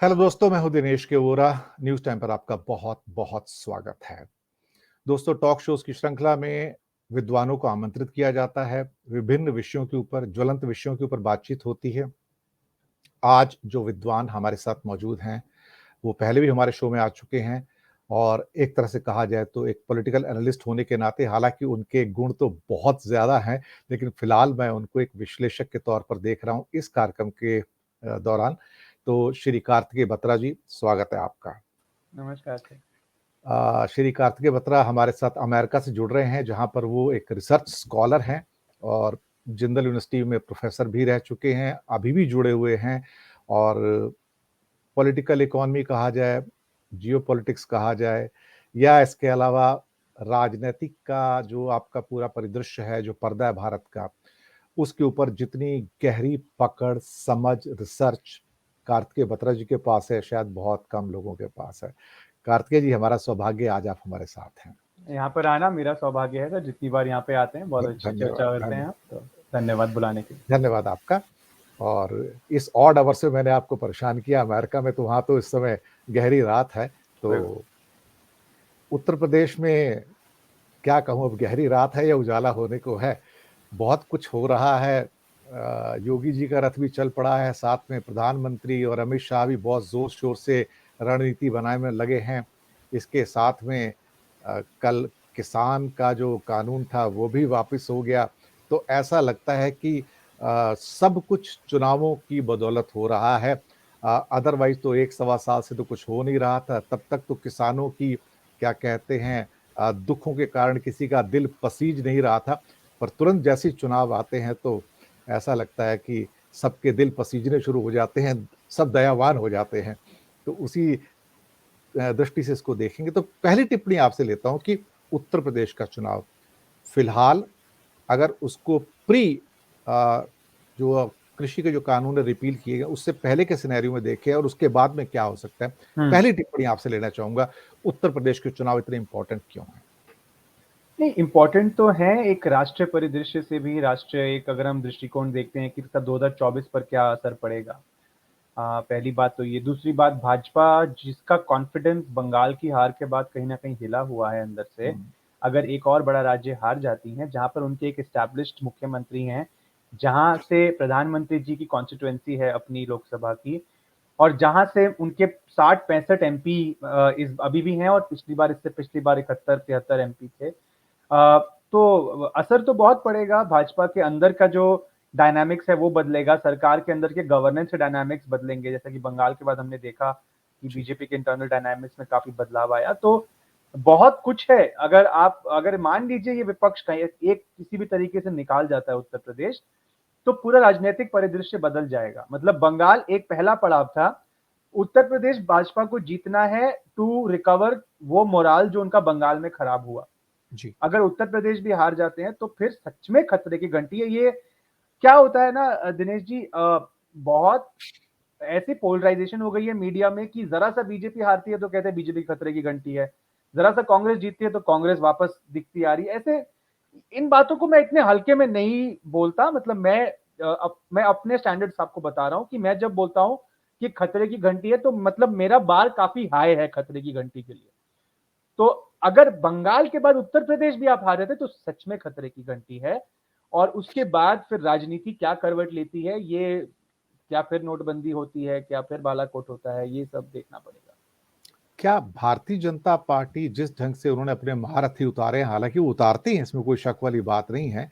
Hello दोस्तों, मैं हूं दिनेश के वोरा। न्यूज़ टाइम पर आपका बहुत बहुत स्वागत है। दोस्तों, टॉक शोज की श्रृंखला में विद्वानों को आमंत्रित किया जाता है। विभिन्न विषयों के ऊपर, ज्वलंत विषयों के ऊपर बातचीत होती है। आज जो विद्वान हमारे साथ मौजूद हैं, वो पहले भी हमारे शो में आ चुके हैं और एक तरह से कहा जाए तो एक पॉलिटिकल एनालिस्ट होने के नाते, हालांकि उनके गुण तो बहुत ज़्यादा हैं, लेकिन फिलहाल मैं उनको एक विश्लेषक के तौर पर देख रहा हूं इस कार्यक्रम के दौरान। तो श्री कार्तिकेय बत्रा जी, स्वागत है आपका। नमस्कार सर। श्री कार्तिकेय बत्रा हमारे साथ अमेरिका से जुड़ रहे हैं, जहां पर वो एक रिसर्च स्कॉलर हैं और जिंदल यूनिवर्सिटी में प्रोफेसर भी रह चुके हैं, अभी भी जुड़े हुए हैं। और पॉलिटिकल इकोनॉमी कहा जाए, जियोपॉलिटिक्स कहा जाए, या इसके अलावा राजनीतिक का जो आपका पूरा परिदृश्य है, जो पर्दा है भारत का, उसके ऊपर जितनी गहरी पकड़, समझ, रिसर्च कार्तिकेय बत्रा जी के पास है, शायद बहुत कम लोगों के पास है। कार्तिकेय जी, हमारा सौभाग्य आज आप हमारे साथ हैं। यहाँ पर आना मेरा सौभाग्य है सर। जितनी बार यहाँ पे आते हैं बहुत अच्छी धन्यवाद, चर्चा करते हैं आप, तो धन्यवाद बुलाने के लिए। धन्यवाद आपका। और इस ऑड आवर से मैंने आपको परेशान किया अमेरिका में, तो वहाँ तो इस समय गहरी रात है। तो उत्तर प्रदेश में क्या कहूँ, अब गहरी रात है या उजाला होने को है। बहुत कुछ हो रहा है। योगी जी का रथ भी चल पड़ा है, साथ में प्रधानमंत्री और अमित शाह भी बहुत जोर शोर से रणनीति बनाने में लगे हैं। इसके साथ में कल किसान का जो कानून था वो भी वापस हो गया। तो ऐसा लगता है कि सब कुछ चुनावों की बदौलत हो रहा है। अदरवाइज तो एक सवा साल से तो कुछ हो नहीं रहा था। तब तक तो किसानों की, क्या कहते हैं, दुखों के कारण किसी का दिल पसीज नहीं रहा था। पर तुरंत जैसे चुनाव आते हैं तो ऐसा लगता है कि सबके दिल पसीजने शुरू हो जाते हैं, सब दयावान हो जाते हैं। तो उसी दृष्टि से इसको देखेंगे। तो पहली टिप्पणी आपसे लेता हूं कि उत्तर प्रदेश का चुनाव फिलहाल, अगर उसको प्री जो कृषि के जो कानून रिपील किए गए उससे पहले के सिनेरियो में देखें और उसके बाद में क्या हो सकता है, पहली टिप्पणी आपसे लेना चाहूंगा। उत्तर प्रदेश के चुनाव इतने इंपॉर्टेंट क्यों है? नहीं, इम्पोर्टेंट तो है एक राष्ट्रीय परिदृश्य से भी। राष्ट्रीय एक अगर हम दृष्टिकोण देखते हैं कि इसका 2024 पर क्या असर पड़ेगा। पहली बात तो ये। दूसरी बात, भाजपा जिसका कॉन्फिडेंस बंगाल की हार के बाद कहीं ना कहीं हिला हुआ है अंदर से, अगर एक और बड़ा राज्य हार जाती है जहां पर उनके एक एस्टैब्लिश्ड मुख्यमंत्री हैं, जहां से प्रधानमंत्री जी की कॉन्स्टिट्यूएंसी है अपनी लोकसभा की, और जहां से उनके 60-65 एमपी इस अभी भी हैं, और पिछली बार, इससे पिछली बार 71-73 एमपी थे। तो असर तो बहुत पड़ेगा। भाजपा के अंदर का जो डायनामिक्स है वो बदलेगा, सरकार के अंदर के गवर्नेंस डायनामिक्स बदलेंगे। जैसा कि बंगाल के बाद हमने देखा कि बीजेपी के इंटरनल डायनामिक्स में काफी बदलाव आया। तो बहुत कुछ है। अगर मान लीजिए ये विपक्ष का एक किसी भी तरीके से निकाल जाता है उत्तर प्रदेश, तो पूरा राजनीतिक परिदृश्य बदल जाएगा। मतलब बंगाल एक पहला पड़ाव था। उत्तर प्रदेश भाजपा को जीतना है टू रिकवर वो मोराल जो उनका बंगाल में खराब हुआ। जी। अगर उत्तर प्रदेश भी हार जाते हैं तो फिर सच में खतरे की घंटी है। ये क्या होता है ना दिनेश जी, बहुत ऐसी पोलराइजेशन हो गई है मीडिया में कि जरा सा बीजेपी हारती है तो कहते हैं बीजेपी खतरे की घंटी है, जरा सा कांग्रेस जीतती है तो कांग्रेस वापस दिखती आ रही है। ऐसे इन बातों को मैं इतने हल्के में नहीं बोलता। मतलब मैं अपने स्टैंडर्ड्स आपको बता रहा हूं कि मैं जब बोलता हूं कि खतरे की घंटी है तो मतलब मेरा बार काफी हाई है खतरे की घंटी के लिए। तो अगर बंगाल के बाद उत्तर प्रदेश भी आप हारे थे तो सच में खतरे की घंटी है। और उसके बाद फिर राजनीति क्या करवट लेती है, ये क्या फिर नोटबंदी होती है, क्या फिर बालाकोट होता है, ये सब देखना पड़ेगा। क्या भारतीय जनता पार्टी जिस ढंग से उन्होंने अपने महारथी उतारे हैं, हालांकि वो उतारते हैं, इसमें कोई शक वाली बात नहीं है,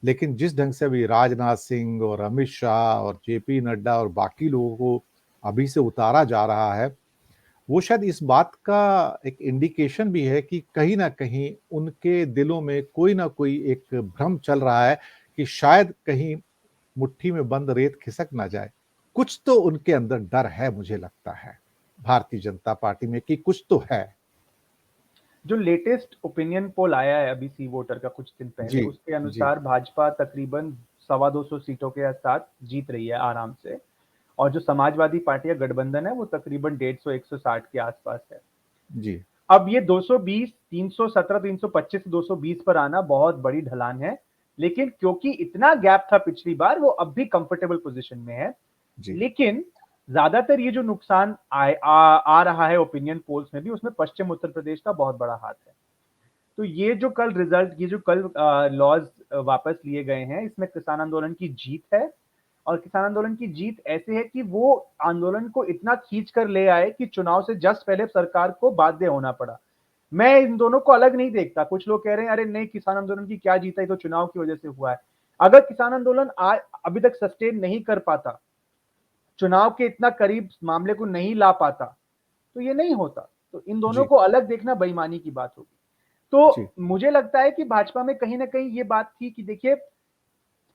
लेकिन जिस ढंग से अभी राजनाथ सिंह और अमित शाह और जेपी नड्डा और बाकी लोगों को अभी से उतारा जा रहा है, वो शायद इस बात का एक इंडिकेशन भी है कि कहीं ना कहीं उनके दिलों में कोई ना कोई एक भ्रम चल रहा है कि शायद कहीं मुट्ठी में बंद रेत खिसक ना जाए। कुछ तो उनके अंदर डर है, मुझे लगता है भारतीय जनता पार्टी में कि कुछ तो है। जो लेटेस्ट ओपिनियन पोल आया है अभी सी वोटर का कुछ दिन पहले, जी। उसके जी। अनुसार भाजपा तकरीबन 250 सीटों के साथ जीत रही है आराम से। और जो समाजवादी पार्टी का गठबंधन है वो तकरीबन 150-160 के आसपास है। जी। अब ये 220, 317, 325 से 220 पर आना बहुत बड़ी ढलान है। लेकिन क्योंकि इतना गैप था पिछली बार, वो अब भी कंफर्टेबल पोजीशन में है। जी। लेकिन ज्यादातर ये जो नुकसान आ रहा है ओपिनियन पोल्स में भी, उसमें पश्चिम उत्तर प्रदेश का बहुत बड़ा हाथ है। तो ये जो कल रिजल्ट, ये जो कल लॉज वापस लिए गए हैं, इसमें किसान आंदोलन की जीत है। और किसान आंदोलन की जीत ऐसे है कि वो आंदोलन को इतना खींच कर ले आए कि चुनाव से जस्ट पहले सरकार को बाध्य होना पड़ा। मैं इन दोनों को अलग नहीं देखता। कुछ लोग कह रहे हैं अरे नहीं, किसान आंदोलन की क्या जीता है, तो चुनाव की वजह से हुआ है। अगर किसान आंदोलन अभी तक सस्टेन नहीं कर पाता, चुनाव के इतना करीब मामले को नहीं ला पाता, तो ये नहीं होता। तो इन दोनों जी, को अलग देखना बेईमानी की बात होगी। जी, तो मुझे लगता है कि भाजपा में कहीं ना कहीं ये बात थी कि देखिए,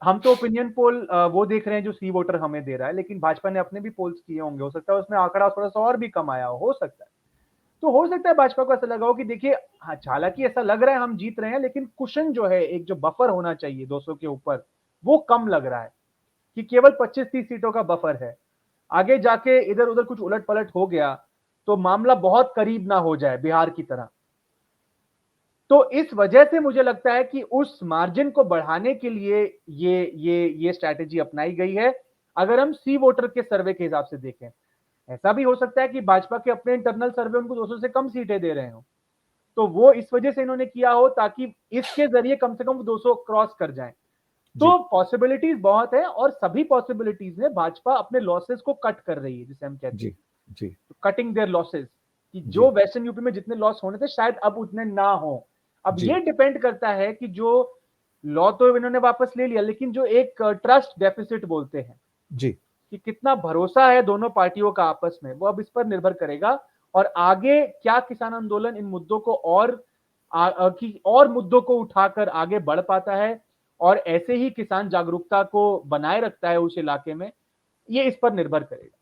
हम तो ओपिनियन पोल वो देख रहे हैं जो सी वोटर हमें दे रहा है, लेकिन भाजपा ने अपने भी पोल्स किए होंगे, हो सकता है उसमें आंकड़ा थोड़ा सा और भी कम आया हो सकता है। तो हो सकता है भाजपा को ऐसा लगा हो कि देखिए, हाँ, हालांकि ऐसा लग रहा है हम जीत रहे हैं, लेकिन कुशन जो है, एक जो बफर होना चाहिए 200 के ऊपर, वो कम लग रहा है, कि केवल 25-30 सीटों का बफर है। आगे जाके इधर उधर कुछ उलट पलट हो गया तो मामला बहुत करीब ना हो जाए बिहार की तरह। तो इस वजह से मुझे लगता है कि उस मार्जिन को बढ़ाने के लिए ये स्ट्रैटेजी अपनाई गई है। अगर हम सी वोटर के सर्वे के हिसाब से देखें, ऐसा भी हो सकता है कि भाजपा के अपने इंटरनल सर्वे उनको 200 से कम सीटें दे रहे हो, तो वो इस वजह से इन्होंने किया हो ताकि इसके जरिए कम से कम 200 क्रॉस कर जाएं। तो जी, पॉसिबिलिटीज बहुत है, और सभी पॉसिबिलिटीज में भाजपा अपने लॉसेस को कट कर रही है, जिसे हम कहते जी, हैं जी, कटिंग देयर लॉसेस, कि जो जी, वेस्टर्न यूपी में जितने लॉस होने थे शायद अब उतने ना हो। अब जी, ये डिपेंड करता है कि जो लॉ तो इन्होंने वापस ले लिया, लेकिन जो एक ट्रस्ट डेफिसिट बोलते हैं, जी। कि कितना भरोसा है दोनों पार्टियों का आपस में, वो अब इस पर निर्भर करेगा। और आगे क्या किसान आंदोलन इन मुद्दों को और मुद्दों को उठाकर आगे बढ़ पाता है, और ऐसे ही किसान जागरूकता को बनाए रखता है उस इलाके में, ये इस पर निर्भर करेगा।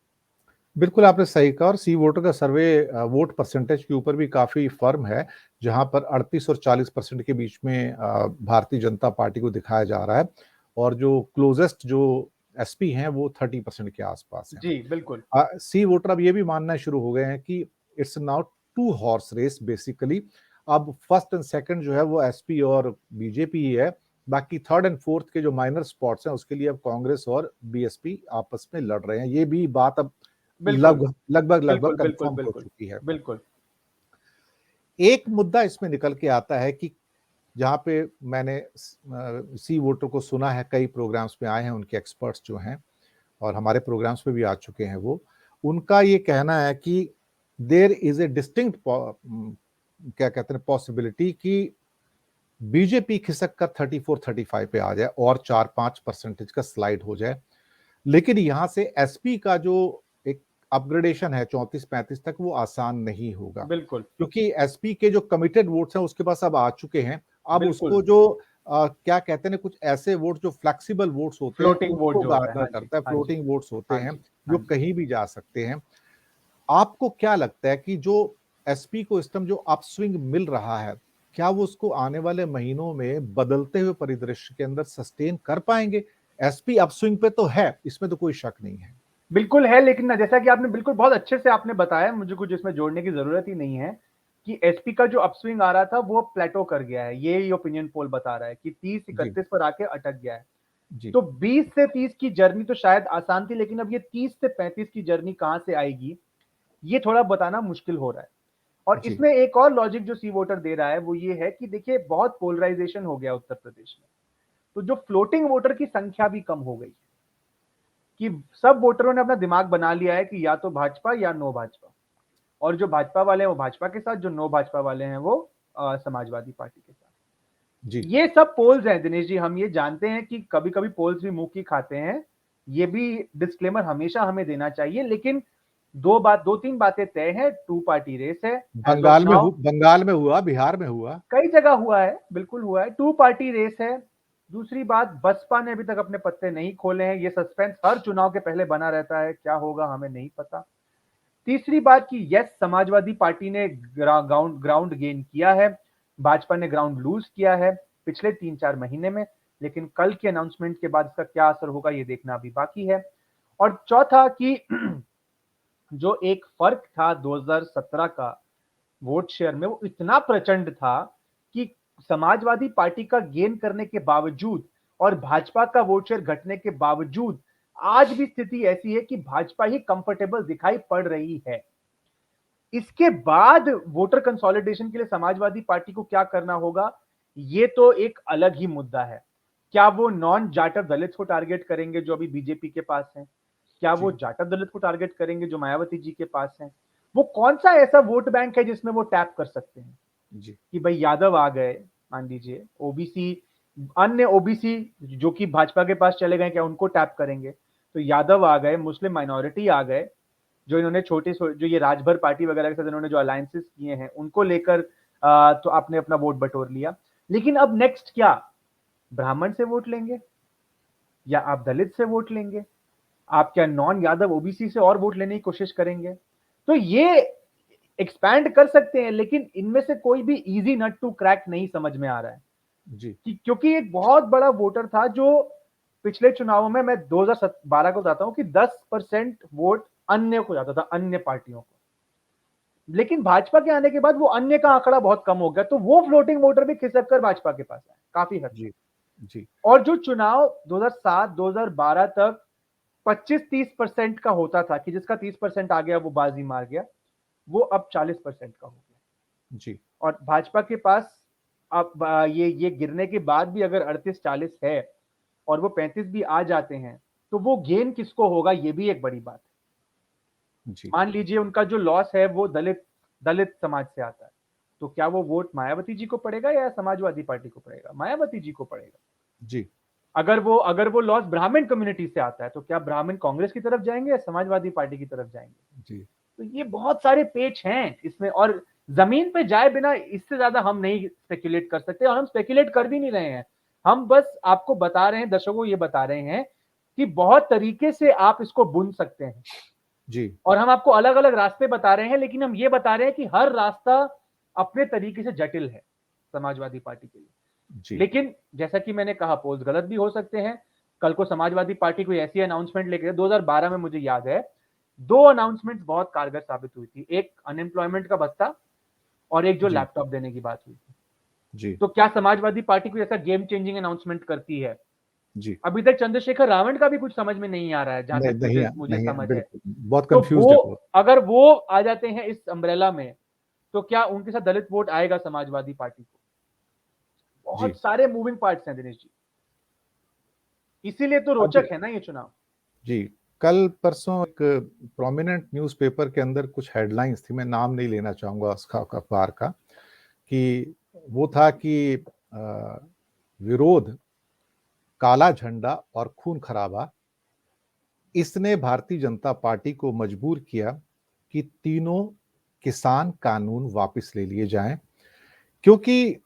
बिल्कुल आपने सही कहा और सी वोटर का सर्वे वोट परसेंटेज के ऊपर भी काफ़ी फ़र्म है, जहाँ पर 38 और 40% के बीच में भारतीय जनता पार्टी को दिखाया जा रहा है और जो क्लोज़ेस्ट जो एसपी हैं, वो 30% के आसपास हैं। जी, बिल्कुल। सी वोटर अब ये भी मानना शुरू हो गए हैं कि it's now two horse race basically. अब फर्स्ट एंड सेकंड जो है वो एसपी और बीजेपी ही है, बाकी थर्ड एंड फोर्थ के जो माइनर स्पॉट्स हैं उसके लिए अब कांग्रेस और बीएसपी आपस में लड़ रहे हैं। ये भी बात अब बिल्कुल, लगभग बिल्कुल, बिल्कुल, कंफर्म हो बिल्कुल, चुकी है। बिल्कुल। एक मुद्दा इसमें निकल के आता है कि जहाँ पे मैंने सी वोटर को सुना है, कई प्रोग्राम्स में आए हैं उनके एक्सपर्ट्स जो हैं और हमारे प्रोग्राम्स में भी आ चुके हैं वो, उनका ये कहना है कि देयर इज ए डिस्टिंक्ट क्या कहते हैं पॉसिबिलिटी कि बीजेपी खिसक कर 34-35 पे आ जाए और 4-5% का स्लाइड हो जाए। लेकिन यहाँ से एसपी का जो एक अपग्रेडेशन है 34-35 तक, वो आसान नहीं होगा, बिल्कुल, क्योंकि एसपी के जो कमिटेड वोट्स हैं उसके पास अब आ चुके हैं। अब बिल्कुल। उसको जो क्या कहते हैं ना, कुछ ऐसे वोट जो फ्लेक्सिबल वोट्स होते हैं फ्लोटिंग वोट उनको जो होता है। गार्नर हाँ जी, करता है, हाँ जी, फ्लोटिंग वोट्स होते हाँ हैं जी, जो हाँ जी। कहीं भी जा सकते हैं। आपको क्या लगता है कि जो एसपी को इस टाइम जो अपस्विंग मिल रहा है, क्या वो उसको आने वाले महीनों में बदलते हुए परिदृश्य के अंदर सस्टेन कर पाएंगे? एसपी अपस्विंग पे तो है, इसमें तो कोई शक नहीं है। बिल्कुल है, लेकिन ना, जैसा कि आपने बिल्कुल बहुत अच्छे से आपने बताया, मुझे कुछ इसमें जोड़ने की ज़रूरत ही नहीं है, कि एसपी का जो अपस्विंग आ रहा था वो प्लेटो कर गया है। ये ओपिनियन पोल बता रहा है कि जी, 30-31 पर आके अटक गया है। जी, तो 20 से 30 की जर्नी तो शायद आसान थी, लेकिन अब ये 30 से 35 की जर्नी कहाँ से आएगी, ये थोड़ा बताना मुश्किल हो रहा है। और जी, इसमें एक और लॉजिक जो सी वोटर दे रहा है वो ये है कि देखिए, बहुत पोलराइजेशन हो गया उत्तर प्रदेश में, तो जो फ्लोटिंग वोटर की संख्या भी कम हो गई, कि सब वोटरों ने अपना दिमाग बना लिया है कि या तो भाजपा या नो भाजपा, और जो भाजपा वाले हैं वो भाजपा के साथ, जो नो भाजपा वाले हैं वो समाजवादी पार्टी के साथ। जी, ये सब पोल्स हैं दिनेश जी, हम ये जानते हैं कि कभी कभी पोल्स भी मुंह की खाते हैं, ये भी डिस्क्लेमर हमेशा हमें देना चाहिए। लेकिन दो तीन बातें तय है, टू पार्टी रेस है एज ऑफ नाउ। बंगाल में हुआ, बिहार में हुआ। कई जगह हुआ है, बिल्कुल हुआ है, टू पार्टी रेस है। दूसरी बात, बसपा ने अभी तक अपने पत्ते नहीं खोले हैं, ये सस्पेंस हर चुनाव के पहले बना रहता है, क्या होगा हमें नहीं पता। तीसरी बात कि यस, समाजवादी पार्टी ने ग्राउंड गेन किया है, भाजपा ने ग्राउंड लूज किया है पिछले 3-4 महीने में, लेकिन कल के अनाउंसमेंट के बाद इसका क्या असर होगा ये देखना अभी बाकी है। और चौथा कि जो एक फर्क था 2017 का वोट शेयर में, वो इतना प्रचंड था कि समाजवादी पार्टी का गेन करने के बावजूद और भाजपा का वोट शेयर घटने के बावजूद आज भी स्थिति ऐसी है कि भाजपा ही कंफर्टेबल दिखाई पड़ रही है। इसके बाद वोटर कंसोलिडेशन के लिए समाजवादी पार्टी को क्या करना होगा, ये तो एक अलग ही मुद्दा है। क्या वो नॉन जाटव दलित को टारगेट करेंगे जो अभी बीजेपी के पास है? क्या वो जी, जाटव दलित को टारगेट करेंगे जो मायावती जी के पास है? वो कौन सा ऐसा वोट बैंक है जिसमें वो टैप कर सकते हैं जी, कि भाई यादव आ गए, मान लीजिए ओबीसी, अन्य ओबीसी जो कि भाजपा के पास चले गए, क्या उनको टैप करेंगे? तो यादव आ गए, मुस्लिम माइनॉरिटी आ गए, जो इन्होंने जो ये राजभर पार्टी वगैरह के साथ इन्होंने जो अलायंसेस किए हैं उनको लेकर तो आपने अपना वोट बटोर लिया। लेकिन अब नेक्स्ट क्या, ब्राह्मण से वोट लेंगे या आप दलित से वोट लेंगे? आप क्या नॉन यादव ओबीसी से और वोट लेने की कोशिश करेंगे? तो ये एक्सपैंड कर सकते हैं, लेकिन इनमें से कोई भी इजी नट टू क्रैक नहीं समझ में आ रहा है जी, कि क्योंकि एक बहुत बड़ा वोटर था जो पिछले चुनावों में, मैं 2012 को बताता हूं कि 10% वोट अन्य को जाता था, अन्य पार्टियों को। लेकिन भाजपा के आने के बाद वो अन्य का आंकड़ा बहुत कम हो गया, तो वो फ्लोटिंग वोटर भी खिसक कर भाजपा के पास है काफी हद तक। जी, जी, और जो चुनाव 2007-2012 तक 25-30% का होता था कि जिसका 30% आ गया वो बाजी मार गया, वो अब 40% का हो गया। जी, और भाजपा के पास अब ये गिरने के बाद भी अगर 38-40 है और वो 35 भी आ जाते हैं, तो वो गेन किसको होगा, ये भी एक बड़ी बात है। जी, मान लीजिए उनका जो लॉस है वो दलित दलित समाज से आता है, तो क्या वो वोट मायावती जी को पड़ेगा या समाजवादी पार्टी को पड़ेगा? मायावती जी को पड़ेगा। जी, अगर वो लॉस ब्राह्मण कम्युनिटी से आता है, तो क्या ब्राह्मण कांग्रेस की तरफ जाएंगे या समाजवादी पार्टी की तरफ जाएंगे? जी, तो ये बहुत सारे पेच हैं इसमें, और जमीन पे जाए बिना इससे ज्यादा हम नहीं स्पेकुलेट कर सकते, और हम स्पेकुलेट कर भी नहीं रहे हैं। हम बस आपको बता रहे हैं, दर्शकों को ये बता रहे हैं कि बहुत तरीके से आप इसको बुन सकते हैं, जी, और हम आपको अलग अलग रास्ते बता रहे हैं, लेकिन हम ये बता रहे हैं कि हर रास्ता अपने तरीके से जटिल है समाजवादी पार्टी के लिए। जी, लेकिन जैसा कि मैंने कहा, पोल्स गलत भी हो सकते हैं। कल को समाजवादी पार्टी कोई ऐसी अनाउंसमेंट लेके, 2012 में मुझे याद है दो अनाउंसमेंट बहुत कारगर साबित हुई थी, एक अनएम्प्लॉयमेंट का भत्ता और एक जो जी, लैपटॉप देने की बात हुई थी। जी, तो क्या समाजवादी पार्टी कोई ऐसा गेम चेंजिंग अनाउंसमेंट करती है? जी। अभी तक चंद्रशेखर रावण का भी कुछ समझ में नहीं आ रहा है, जहां नहीं, तक नहीं मुझे है, मुझे नहीं है, समझ है। बिल्कुल, बहुत तो वो, कन्फ्यूज़्ड है वो। अगर वो आ जाते हैं इस अम्ब्रेला में, तो क्या उनके साथ दलित वोट आएगा समाजवादी पार्टी को? बहुत जी, सारे मूविंग पार्ट्स हैं दिनेश जी, इसीलिए तो अब रोचक है ना ये चुनाव। जी, कल-परसों एक प्रोमिनेंट न्यूज़पेपर के अंदर कुछ हेडलाइन्स थी, मैं नाम नहीं लेना चाहूँगा उसका अखबार का, कि वो था कि विरोध, काला झंडा और खून-खराबा, इसने भारतीय जनता पार्टी को मजबूर किया कि तीनों किसान कानून वापस ले लिए जाएँ, क्योंकि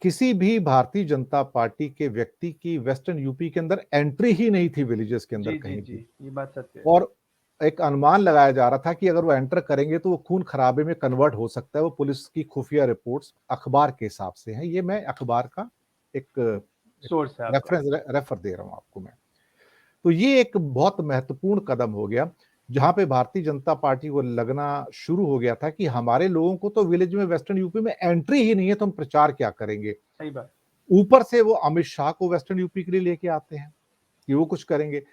किसी भी भारतीय जनता पार्टी के व्यक्ति की वेस्टर्न यूपी के अंदर एंट्री ही नहीं थी विलेजेस के अंदर जी जी कहीं जी, भी। ये बात सत्य है। और एक अनुमान लगाया जा रहा था कि अगर वो एंटर करेंगे तो वो खून-खराबे में कन्वर्ट हो सकता है, वो पुलिस की खुफिया रिपोर्ट्स अखबार के हिसाब से हैं। ये मैं अखबार का एक एक सोर्स है आपका। रेफरेंस रेफर दे रहा हूँ आपको मैं। तो ये एक बहुत महत्वपूर्ण कदम हो गया, जहाँ पे भारतीय जनता पार्टी को लगना शुरू हो गया था कि हमारे लोगों को तो विलेज में वेस्टर्न यूपी में एंट्री ही नहीं है, तो हम प्रचार क्या करेंगे? सही बात। ऊपर से वो अमित शाह को वेस्टर्न यूपी के लिए लेके आते हैं कि वो कुछ करेंगे।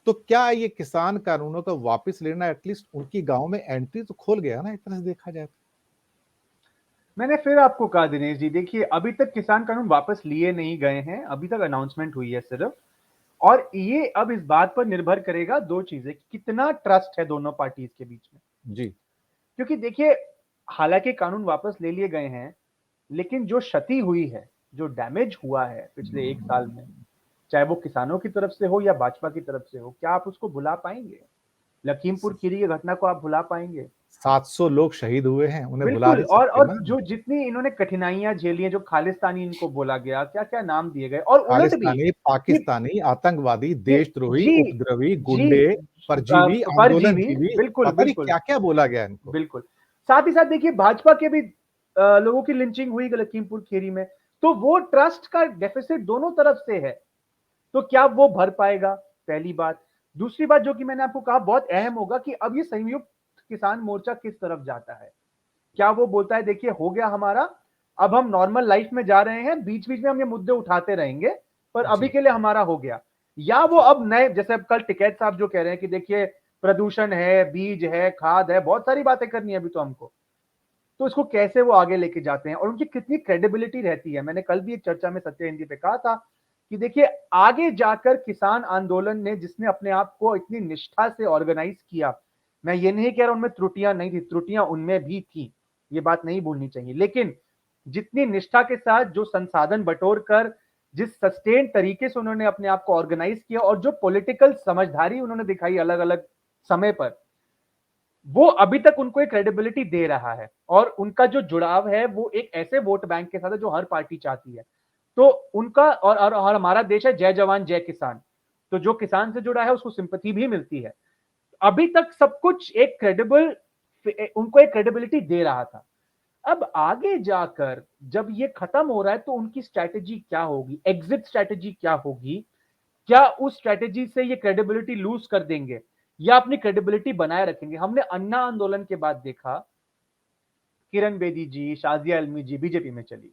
तो क्या ये किसान कानूनों का वापस लेना एटलीस्ट उनकी गाँव में एंट्री तो खोल गया ना, एक तरह से देखा जाए तो? मैंने फिर आपको कहा दिनेश जी, देखिए अभी तक किसान कानून वापस लिए नहीं गए हैं, अभी तक अनाउंसमेंट हुई है सिर्फ। और ये अब इस बात पर निर्भर करेगा दो चीजें, कितना ट्रस्ट है दोनों पार्टीज के बीच में। जी, क्योंकि देखिए, हालांकि कानून वापस ले लिए गए हैं, लेकिन जो क्षति हुई है, जो डैमेज हुआ है पिछले एक साल में, चाहे वो किसानों की तरफ से हो या भाजपा की तरफ से हो, क्या आप उसको भुला पाएंगे? लखीमपुर खीरी की घटना को आप भुला पाएंगे? 700 लोग शहीद हुए हैं, उन्हें भुला बिल्कुल। नहीं और सकते ना। जो जितनी इन्होंने कठिनाइयां झेली हैं, जो खालिस्तानी इनको बोला गया, क्या क्या नाम दिए गए, और उलट भी खालिस्तानी, कि पाकिस्तानी, आतंकवादी, कि देशद्रोही, जी उपद्रवी, जी, गुंडे, परजीवी, परजीवी, आंदोलनजीवी, बिल्कुल पता नहीं बिल्कुल क्या-क्या बोला गया इनको। बिल्कुल। साथ ही साथ देखिए, भाजपा के भी लोगों की लिंचिंग हुई लखीमपुर खीरी में, तो वो ट्रस्ट का डेफिसिट दोनों तरफ से है। तो क्या वो भर पाएगा? पहली बात। दूसरी बात जो कि मैंने आपको कहा बहुत अहम होगा, कि अब ये संयुक्त किसान मोर्चा किस तरफ जाता है। क्या वो बोलता है देखिए हो गया हमारा, अब हम नॉर्मल लाइफ में जा रहे हैं, बीच बीच में हम ये मुद्दे उठाते रहेंगे, पर अभी जी, के लिए हमारा हो गया? या वो अब नए, जैसे अब कल टिकैत साहब जो कह रहे हैं कि देखिए प्रदूषण है, बीज है, खाद है, बहुत सारी बातें करनी है अभी तो हमको, तो इसको कैसे वो आगे लेके जाते हैं और उनकी कितनी क्रेडिबिलिटी रहती है। मैंने कल भी एक चर्चा में सत्य हिंदी पे कहा था कि देखिए आगे जाकर किसान आंदोलन ने, जिसने अपने आप को इतनी निष्ठा से ऑर्गेनाइज किया, मैं ये नहीं कह रहा उनमें त्रुटियां नहीं थी, त्रुटियां उनमें भी थी, ये बात नहीं भूलनी चाहिए, लेकिन जितनी निष्ठा के साथ जो संसाधन बटोर कर, जिस सस्टेन तरीके से उन्होंने अपने आप को ऑर्गेनाइज किया और जो पॉलिटिकल समझदारी उन्होंने दिखाई अलग अलग समय पर, वो अभी तक उनको एक क्रेडिबिलिटी दे रहा है। और उनका जो जुड़ाव है वो एक ऐसे वोट बैंक के साथ है जो हर पार्टी चाहती है। तो उनका और हमारा देश है जय जवान जय किसान, तो जो किसान से जुड़ा है उसको सिंपैथी भी मिलती है। अभी तक सब कुछ एक क्रेडिबल, उनको एक क्रेडिबिलिटी दे रहा था। अब आगे जाकर जब ये खत्म हो रहा है तो उनकी स्ट्रैटेजी क्या होगी, एग्जिट स्ट्रैटेजी क्या होगी, क्या उस स्ट्रैटेजी से ये क्रेडिबिलिटी लूज कर देंगे या अपनी क्रेडिबिलिटी बनाए रखेंगे। हमने अन्ना आंदोलन के बाद देखा, किरण बेदी जी, शाजिया अल्मी जी बीजेपी में चली,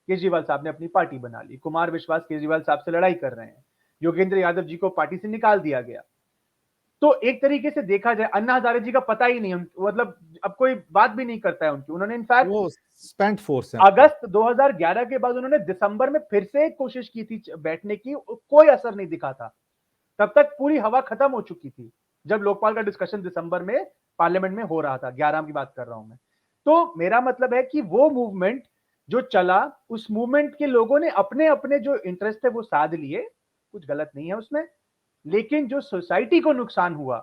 केजरीवाल साहब ने अपनी पार्टी बना ली, कुमार विश्वास केजरीवाल साहब से लड़ाई कर रहे हैं, योगेंद्र यादव जी को पार्टी से निकाल दिया गया। तो एक तरीके से देखा जाए अन्ना हजारे जी का पता ही नहीं, मतलब अब कोई बात भी नहीं करता है उनकी। उन्होंने इनफैक्ट वो स्पेंट फोर्स है। अगस्त 2011 के बाद उन्होंने दिसंबर में फिर से कोशिश की थी बैठने की, कोई असर नहीं दिखा था। तब तक पूरी हवा खत्म हो चुकी थी जब लोकपाल का डिस्कशन दिसंबर में पार्लियामेंट में हो रहा था, 11 की बात कर रहा हूं मैं। तो मेरा मतलब है कि वो मूवमेंट जो चला, उस मूवमेंट के लोगों ने अपने अपने जो इंटरेस्ट है वो साध लिए, कुछ गलत नहीं है उसमें, लेकिन जो सोसाइटी को नुकसान हुआ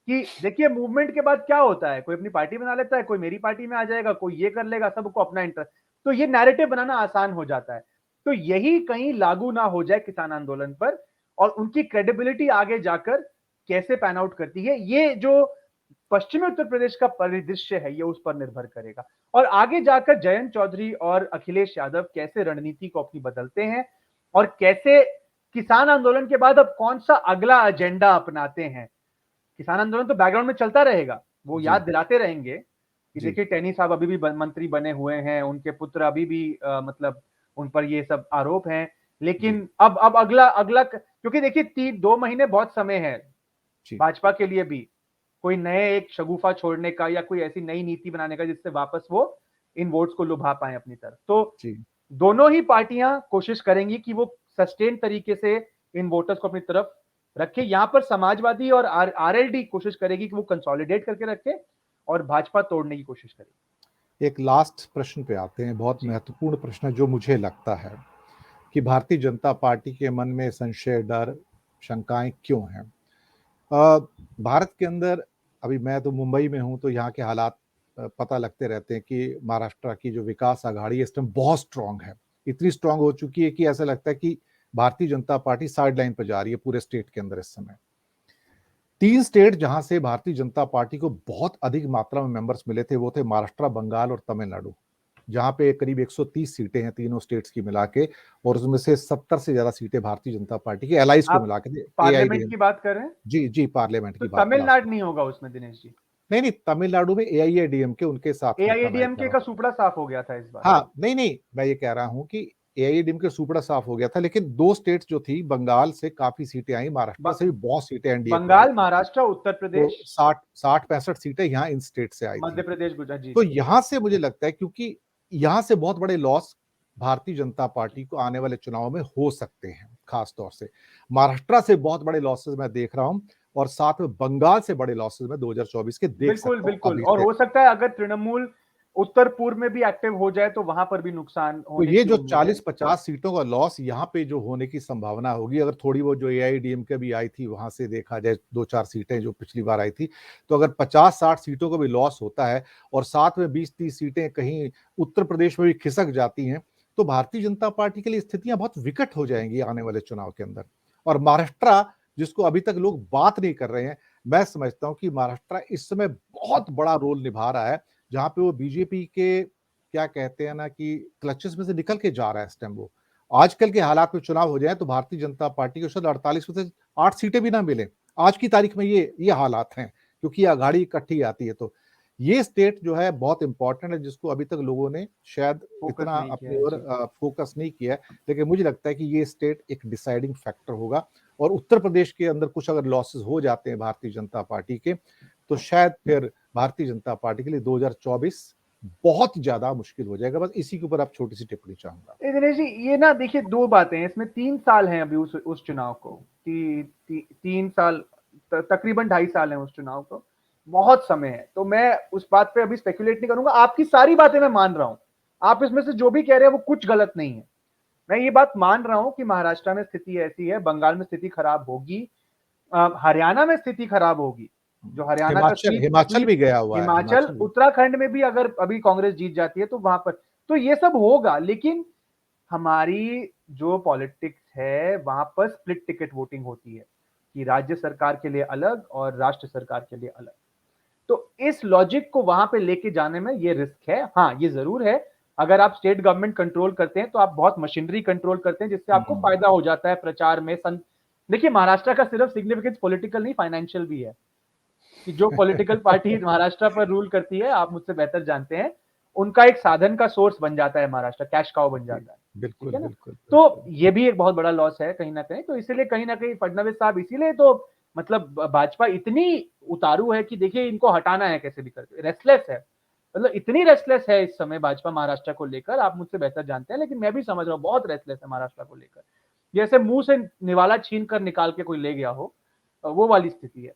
कि देखिए मूवमेंट के बाद क्या होता है, कोई अपनी पार्टी बना लेता है, कोई मेरी पार्टी में आ जाएगा, कोई ये कर लेगा, सबको अपना इंटरेस्ट, तो ये नैरेटिव बनाना आसान हो जाता है। तो यही कहीं लागू ना हो जाए किसान आंदोलन पर, और उनकी क्रेडिबिलिटी आगे जाकर कैसे पैन आउट करती है, ये जो पश्चिमी उत्तर प्रदेश का परिदृश्य है ये उस पर निर्भर करेगा। और आगे जाकर जयंत चौधरी और अखिलेश यादव कैसे रणनीति को अपनी बदलते हैं और कैसे किसान आंदोलन के बाद अब कौन सा अगला एजेंडा अपनाते हैं। किसान आंदोलन तो बैकग्राउंड में चलता रहेगा, वो याद दिलाते रहेंगे कि देखिए टेनी साहब अभी भी मंत्री बने हुए हैं, उनके पुत्र अभी भी मतलब उन पर ये सब आरोप हैं, लेकिन अब अगला अगला, क्योंकि देखिए 2 महीने बहुत समय है भाजपा के लिए भी कोई नए एक शगुफा छोड़ने का या कोई ऐसी नई नीति बनाने का जिससे वापस वो इन वोट्स को लुभा पाए अपनी तरफ। तो दोनों ही पार्टियां कोशिश करेंगी कि वो सस्टेन तरीके से इन वोटर्स को अपनी तरफ रखे। यहां पर समाजवादी और आरएलडी कोशिश करेगी कि वो कंसोलिडेट करके रखे और भाजपा तोड़ने की कोशिश करेगी। एक लास्ट प्रश्न पे आते हैं, बहुत महत्वपूर्ण प्रश्न जो मुझे लगता है कि भारतीय जनता पार्टी के मन में संशय, डर, शंकाएं क्यों हैं। भारत के अंदर अभी मैं तो मुंबई में हूं, तो यहाँ के हालात पता लगते रहते हैं कि महाराष्ट्र की जो विकास आघाड़ी है इस टाइम बहुत स्ट्रांग है, इतनी स्ट्रांग हो चुकी है कि ऐसा लगता है कि Bharatiya Janata party side line पर जा रही है पूरे स्टेट के अंदर। इस समय 3 स्टेट जहां से भारतीय जनता पार्टी को बहुत अधिक मात्रा में मेंबर्स मिले थे वो थे महाराष्ट्र, बंगाल और तमिलनाडु, जहां पे करीब 130 सीटें हैं तीनों स्टेट्स की मिला के, और उसमें से 70 से ज्यादा सीटें भारतीय जनता पार्टी की एलाइज को मिला के। पार्लियामेंट की बात कर रहे हैं? जी पार्लियामेंट की तो बात। तमिलनाडु नहीं होगा उसमें दिनेश जी? नहीं, तमिलनाडु में एआईएडीएमके उनके साथ में था। एआईएडीएमके का सुपड़ा साफ हो गया था इस बार। हाँ, नहीं, मैं ये कह रहा हूं कि एआईएडीएमके सुपड़ा साफ हो गया था, लेकिन 2 स्टेट जो थी, बंगाल से काफी सीटें आई, महाराष्ट्र से भी बहुत सीटें एनडीए को आई। बंगाल, महाराष्ट्र, उत्तर प्रदेश, तो 60-65 सीटें यहाँ इन स्टेट से आई थी। मध्य प्रदेश, गुजरात जी। तो यहाँ से मुझे लगता है क्योंकि यहाँ से बहुत बड़े लॉस भारतीय जनता पार्टी को आने वाले चुनाव में हो सकते हैं, खास तौर से महाराष्ट्र से बहुत बड़े लॉसेस मैं देख रहा हूं, और साथ में बंगाल से बड़े लॉसेस में 2024 के देख सकता हूं। बिल्कुल, और हो सकता है अगर तृणमूल उत्तर पूर्व में भी एक्टिव हो जाए तो वहां पर भी नुकसान होने तो ये जो 40-50 सीटों का लॉस यहाँ पे जो होने की संभावना होगी, अगर थोड़ी वो जो एआईएडीएमके भी आई थी वहां से देखा जाए 2-4 सीटें जो पिछली बार आई थी, तो अगर 50-60 सीटों का भी लॉस होता है और साथ में 20-30 सीटें कहीं उत्तर प्रदेश में भी खिसक जाती हैं, तो भारतीय जनता पार्टी के लिए स्थितियां बहुत विकट हो जाएंगी आने वाले चुनाव के अंदर। और महाराष्ट्र, जिसको अभी तक लोग बात नहीं कर रहे हैं, मैं समझता हूं कि महाराष्ट्र इस समय बहुत बड़ा रोल निभा रहा है, जहां पे वो बीजेपी के क्या कहते हैं ना कि क्लचेस में से निकल के जा रहा है इस टाइम। वो आजकल के हालात में चुनाव हो जाए तो भारतीय जनता पार्टी को शायद 48 में से 8 सीटें भी ना मिले आज की तारीख में, ये हालात हैं, क्योंकि आघाड़ी इकट्ठी आती है। तो ये स्टेट जो है बहुत इंपॉर्टेंट है, जिसको अभी तक लोगों ने शायद फोकस इतना नहीं किया अपनी है ओर जी। फोकस नहीं किया है। लेकिन मुझे लगता है कि ये स्टेट एक डिसाइडिंग फैक्टर होगा, और उत्तर प्रदेश के अंदर कुछ अगर लॉसेस हो जाते हैं भारतीय जनता पार्टी के, तो शायद फिर भारतीय जनता पार्टी के लिए 2024 बहुत ज्यादा मुश्किल हो जाएगा। बस इसी के ऊपर आप छोटी सी टिप्पणी चाहूंगा। दिनेश जी, ये ना देखिए, दो बातें हैं इसमें। 3 साल हैं अभी उस चुनाव को, 3 साल, तकरीबन 2.5 साल हैं उस चुनाव को, बहुत समय है। तो मैं उस बात पे अभी स्पेकुलेट नहीं करूंगा। आपकी सारी बातें मैं मान रहा हूं, आप इसमें से जो भी कह रहे हैं वो कुछ गलत नहीं है। मैं ये बात मान रहा हूं कि महाराष्ट्र में स्थिति ऐसी है, बंगाल में स्थिति खराब होगी, हरियाणा में स्थिति खराब होगी। जो हरियाणा का हिमाचल स्वीप हिमाचल स्वीप भी गया हुआ है, हिमाचल, हिमाचल भी। उत्तराखंड में भी अगर अभी कांग्रेस जीत जाती है तो वहां पर, तो ये सब होगा। लेकिन हमारी जो पॉलिटिक्स है वहां पर स्प्लिट टिकट वोटिंग होती है, कि राज्य सरकार के लिए अलग और राष्ट्र सरकार के लिए अलग। तो इस लॉजिक को वहां पे लेके जाने में ये रिस्क है। हाँ, ये जरूर है, अगर आप स्टेट गवर्नमेंट कंट्रोल करते हैं तो आप बहुत मशीनरी कंट्रोल करते हैं, जिससे आपको फायदा हो जाता है प्रचार में। देखिए, महाराष्ट्र का सिर्फ सिग्निफिकेंस पॉलिटिकल नहीं, फाइनेंशियल भी है, कि जो पॉलिटिकल पार्टी महाराष्ट्र पर रूल करती है, आप मुझसे बेहतर जानते हैं, उनका एक साधन का सोर्स बन जाता है महाराष्ट्र, कैश काउ बन जी, जाता है। ठीक बिल्कुल है ना? बिल्कुल तो बिल्कुल। ये भी एक बहुत बड़ा लॉस है कहीं ना कहीं। तो इसीलिए कहीं ना कहीं फडणवीस साहब, इसीलिए तो मतलब भाजपा इतनी उतारू है कि देखिए, इनको हटाना है कैसे भी करके, रेस्टलेस है। मतलब इतनी रेस्टलेस है इस समय भाजपा महाराष्ट्र को लेकर, आप मुझसे बेहतर जानते हैं, लेकिन मैं भी समझ रहा हूँ बहुत रेस्टलेस है महाराष्ट्र को लेकर। जैसे मुंह से निवाला छीन कर निकाल के कोई ले गया हो, वो वाली स्थिति है।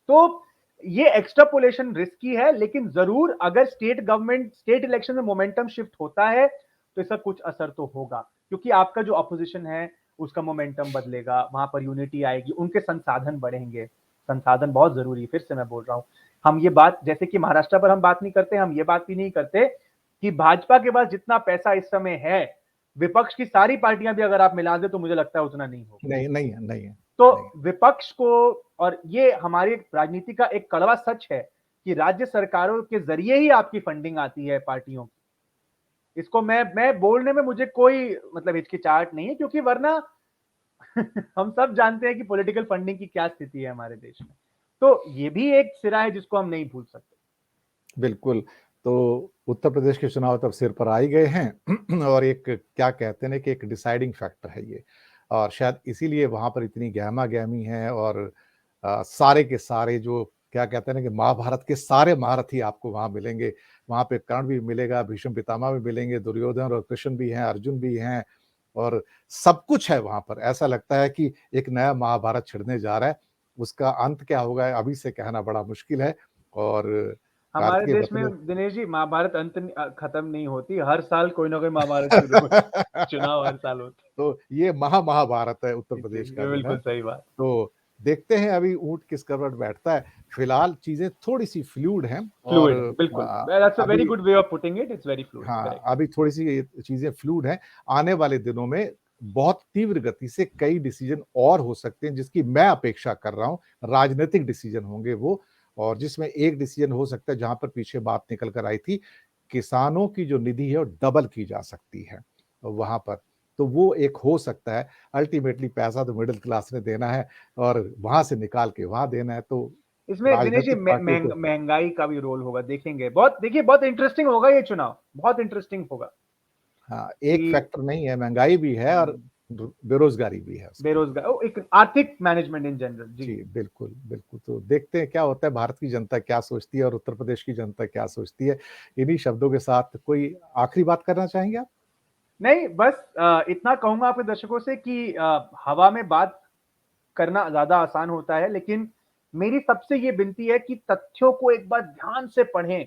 तो ये एक्स्ट्रापोलेशन रिस्की है, लेकिन जरूर अगर स्टेट इलेक्शन में मोमेंटम शिफ्ट होता है तो इसका कुछ असर तो होगा, क्योंकि आपका जो अपोजिशन है उसका मोमेंटम बदलेगा, वहां पर यूनिटी आएगी, उनके संसाधन बढ़ेंगे। संसाधन बहुत जरूरी है, फिर से मैं बोल रहा हूं। हम ये बात, जैसे कि महाराष्ट्र पर हम बात नहीं करते, हम ये बात भी नहीं करते कि भाजपा के पास जितना पैसा इस समय है, विपक्ष की सारी पार्टियां भी अगर आप मिला दे तो मुझे लगता है उतना नहीं होगा। नहीं नहीं है, नहीं है, तो नहीं है। विपक्ष को, और ये हमारी राजनीति का एक कड़वा सच है कि राज्य सरकारों के जरिए ही आपकी फंडिंग आती है पार्टियों की। इसको मैं बोलने में मुझे कोई मतलब हिचकिचाहट नहीं है, क्योंकि वरना हम सब जानते हैं कि पॉलिटिकल फंडिंग की क्या स्थिति है हमारे देश में। तो ये भी एक सिरा है जिसको हम नहीं भूल सकते। बिल्कुल। तो उत्तर प्रदेश के चुनाव तब सिर पर आ ही गए हैं और एक क्या कहते हैं ना कि एक डिसाइडिंग फैक्टर है ये, और शायद इसीलिए वहाँ पर इतनी गहमा-गहमी है, और सारे के सारे जो क्या कहते हैं ना कि महाभारत के सारे महारथी आपको वहाँ मिलेंगे। वहाँ पे कर्ण भी मिलेगा, भीष्म पितामह भी मिलेंगे, दुर्योधन और कृष्ण भी हैं, अर्जुन भी हैं, और सब कुछ है वहाँ पर। ऐसा लगता है कि एक नया महाभारत छिड़ने जा रहा है। उसका अंत क्या होगा अभी से कहना बड़ा मुश्किल है, और हमारे कार्तिकेय देश व्रत में में दिनेश जी, महाभारत खत्म नहीं होती, हर साल कोई ना कोई महाभारत शुरू होता है। चुनाव हर साल होते तो ये महाभारत है उत्तर हैं। प्रदेश का ये जो है। बिल्कुल सही बात। तो देखते हैं अभी ऊँट किस करवट बैठता है। फिलहाल चीज़ें थोड़ी-सी फ्लूइड हैं, और फ्लूइड, बिल्कुल, दैट्स अ वेरी अभी good way of putting it, it's very fluid, हाँ, करेक्ट। अभी थोड़ी-सी चीज़ें फ्लूइड हैं। आने वाले दिनों में बहुत तीव्र गति से कई डिसीज़न और हो सकते हैं, जिसकी मैं अपेक्षा कर रहा हूँ। राजनीतिक डिसीज़न होंगे वो, और जिसमें एक डिसीज़न हो सकता है जहाँ पर पीछे बात निकल कर आई थी, किसानों की जो निधि है वो डबल की जा सकती है वहाँ पर। तो वो एक हो सकता है। अल्टीमेटली पैसा तो मिडल क्लास ने देना है, और वहाँ से निकाल के वहाँ देना है, तो इसमें दिनेश जी राजनीतिक पार्टियों को महंगाई का भी रोल होगा, देखेंगे। बहुत, देखिए, बहुत इंटरेस्टिंग होगा ये चुनाव, बहुत इंटरेस्टिंग होगा। हाँ, कि एक फैक्टर नहीं है, महँगाई भी है और बेरोज़गारी भी है उसमें। बेरोजगार, एक आर्थिक मैनेजमेंट इन जनरल जी। जी, बिल्कुल, बिल्कुल। तो देखते हैं क्या होता है, भारत की जनता क्या सोचती है और उत्तर प्रदेश की जनता क्या सोचती है। इन्हीं शब्दों के साथ कोई आखिरी बात करना चाहेंगे आप? नहीं, बस इतना कहूंगा अपने दर्शकों से कि हवा में बात करना ज्यादा आसान होता है, लेकिन मेरी सबसे ये विनती है कि तथ्यों को एक बार ध्यान से पढ़ें।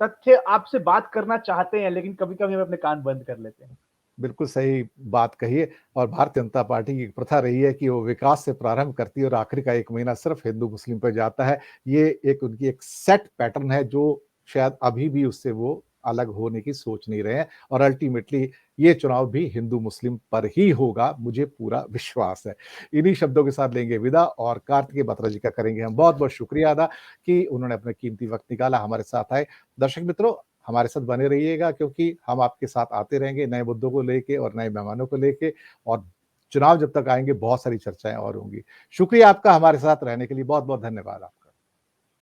तथ्य आपसे बात करना चाहते हैं, लेकिन कभी कभी हम अपने कान बंद कर लेते हैं। बिल्कुल सही बात कही है, और भारतीय जनता पार्टी की प्रथा रही है कि वो विकास से प्रारंभ करती है और आखिरी का 1 महीना सिर्फ हिंदू-मुस्लिम पे जाता है। ये एक उनकी एक सेट पैटर्न है, जो शायद अभी भी उससे वो अलग होने की सोच नहीं रहे हैं, और अल्टीमेटली ये चुनाव भी हिंदू-मुस्लिम पर ही होगा, मुझे पूरा विश्वास है। इन्हीं शब्दों के साथ लेंगे विदा, और कार्तिकेय बत्रा जी का करेंगे हम बहुत-बहुत शुक्रिया अदा कि उन्होंने अपना कीमती वक़्त निकाला, हमारे साथ आए। दर्शक मित्रों, हमारे साथ बने रहिएगा, क्योंकि हम आपके साथ आते रहेंगे नए मुद्दों को लेके और नए मेहमानों को लेके, और चुनाव जब तक आएँगे बहुत सारी चर्चाएँ और होंगी। शुक्रिया आपका हमारे साथ रहने के लिए, बहुत-बहुत धन्यवाद आपका।